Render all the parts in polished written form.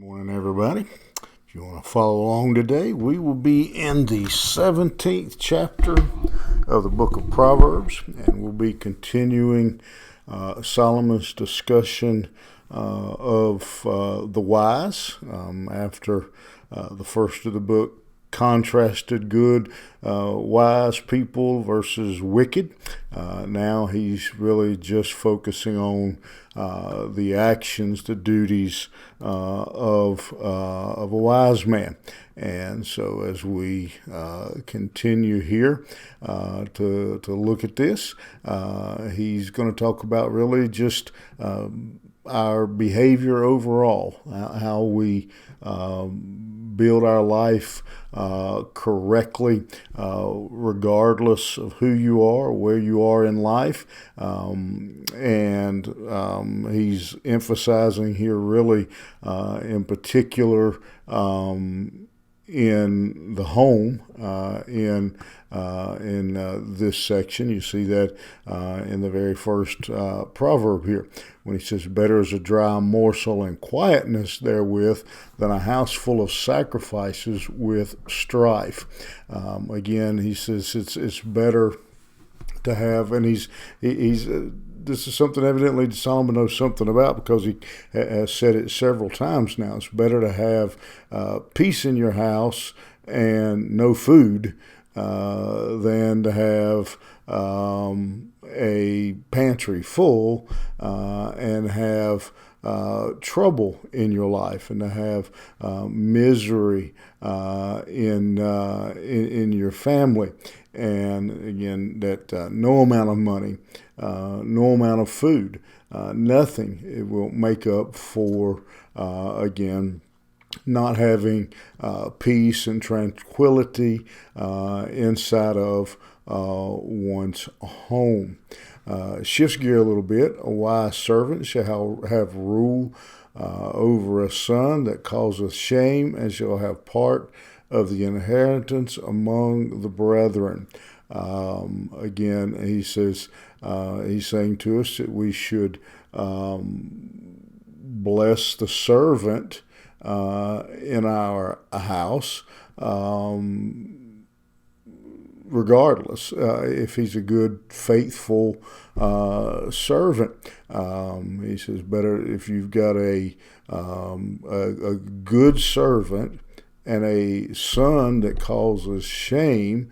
Morning, everybody. If you want to follow along today, we will be in the 17th chapter of the book of Proverbs, and we'll be continuing Solomon's discussion of the wise after the first of the book contrasted good, wise people versus wicked. Now he's really just focusing on the actions, the duties of a wise man. And so as we continue here to look at this, he's going to talk about really just our behavior overall, how we build our life correctly, regardless of who you are, where you are in life. And he's emphasizing here really in particular in the home, in this section. You see that in the very first proverb here, when he says, "Better is a dry morsel and quietness therewith than a house full of sacrifices with strife." Again, he says it's better to have, and he's this is something evidently Solomon knows something about, because he has said it several times now. It's better to have peace in your house and no food than to have a pantry full and have trouble in your life, and to have misery in your family. And again, that no amount of money, no amount of food, nothing, it will make up for, again, not having peace and tranquility inside of one's home. Shifts gear a little bit. A wise servant shall have rule over a son that causeth shame, and shall have part of the inheritance among the brethren. Again, he says, he's saying to us that we should bless the servant in our house, regardless if he's a good, faithful servant. He says, better if you've got a good servant and a son that causes shame,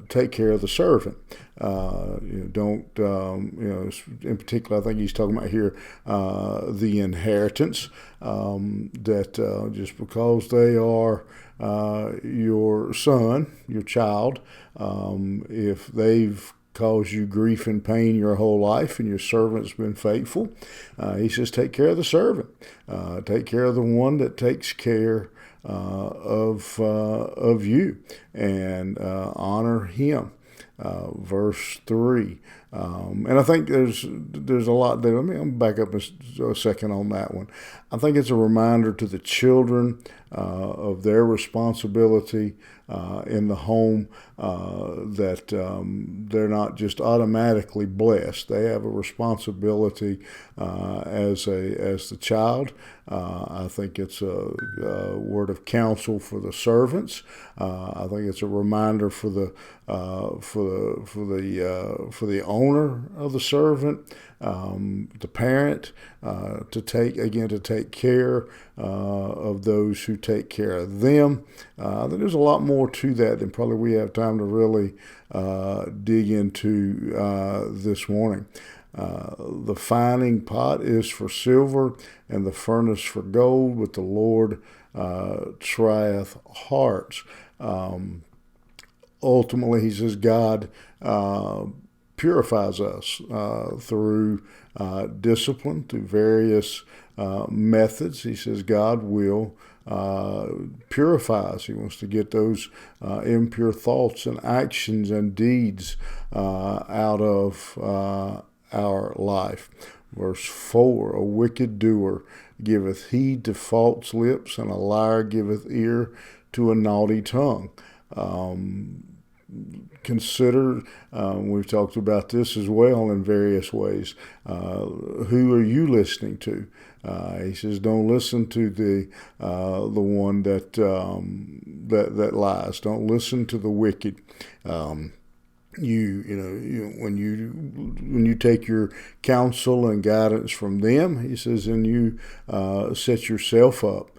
take care of the servant. Don't, in particular, I think he's talking about here the inheritance, that just because they are your son, your child, if they've caused you grief and pain your whole life and your servant's been faithful, he says, take care of the servant. Take care of the one that takes care of you, and honor him. Verse 3. And I think there's a lot there. I'll back up a second on that one. I think it's a reminder to the children of their responsibility in the home, that they're not just automatically blessed. They have a responsibility as the child. I think it's a word of counsel for the servants. I think it's a reminder for the owner of the servant, the parent, to take care of those who take care of them. There's a lot more to that than probably we have time to really dig into this morning. The fining pot is for silver, and the furnace for gold, but the Lord trieth hearts. Ultimately, he says God purifies us through discipline, through various methods. He says God will purify us. He wants to get those impure thoughts and actions and deeds out of our life. Verse 4, a wicked doer giveth heed to false lips, and a liar giveth ear to a naughty tongue. consider, we've talked about this as well in various ways, who are you listening to? He says, don't listen to the one that lies. Don't listen to the wicked. When you take your counsel and guidance from them, he says, and you set yourself up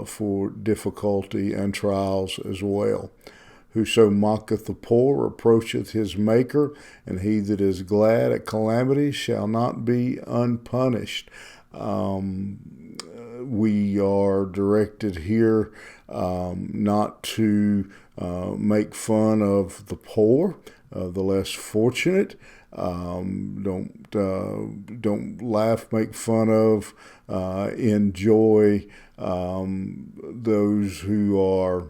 for difficulty and trials as well. Whoso mocketh the poor approacheth his maker, and he that is glad at calamity shall not be unpunished. We are directed here not to make fun of the poor, the less fortunate. Don't laugh, make fun of, enjoy those who are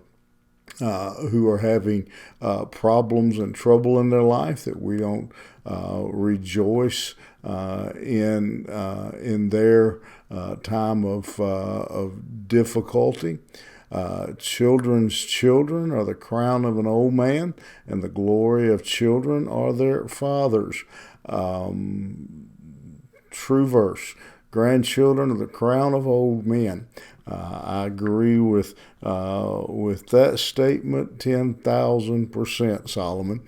having problems and trouble in their life. That we don't rejoice in their time of difficulty. Children's children are the crown of an old man, and the glory of children are their fathers. True verse. Grandchildren are the crown of old men. I agree with that statement 10,000%, Solomon.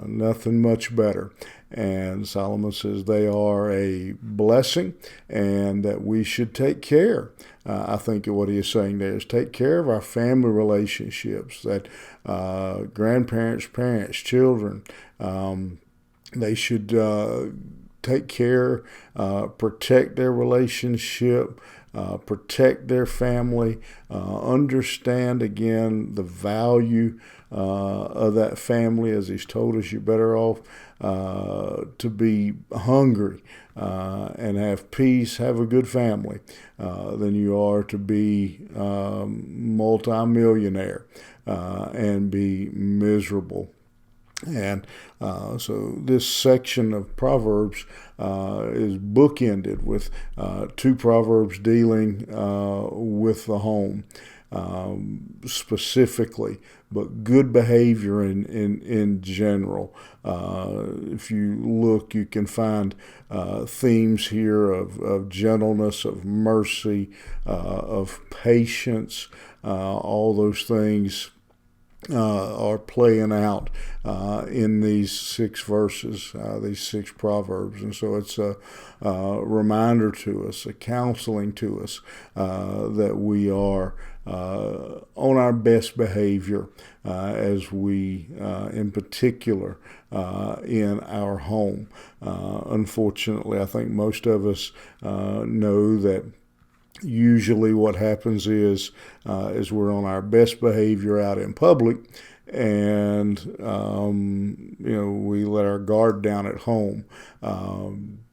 Nothing much better. And Solomon says they are a blessing and that we should take care. I think what he is saying there is take care of our family relationships, that grandparents, parents, children, they should take care, protect their relationship, protect their family, understand again the value of that family, as he's told us you're better off to be hungry and have peace, have a good family, than you are to be multimillionaire and be miserable. And so this section of Proverbs is bookended with two Proverbs dealing with the home specifically, but good behavior in general. If you look, you can find themes here of gentleness, of mercy, of patience, all those things are playing out in these 6 verses, these 6 Proverbs. And so it's a reminder to us, a counseling to us, that we are on our best behavior as we, in particular, in our home. Unfortunately, I think most of us know that usually what happens is we're on our best behavior out in public, and we let our guard down at home.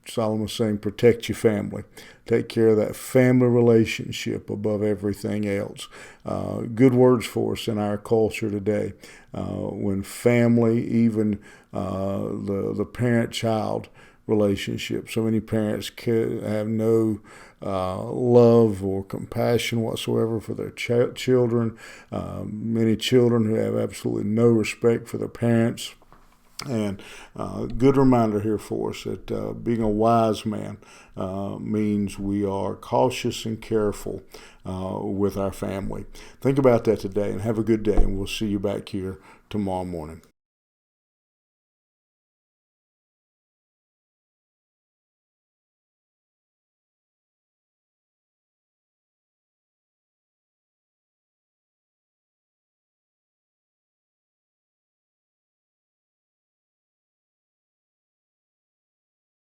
Solomon's saying protect your family. Take care of that family relationship above everything else. Good words for us in our culture today. When family, even the parent-child relationship. So many parents have no love or compassion whatsoever for their children. Many children who have absolutely no respect for their parents. And good reminder here for us that being a wise man means we are cautious and careful with our family. Think about that today and have a good day, and we'll see you back here tomorrow morning.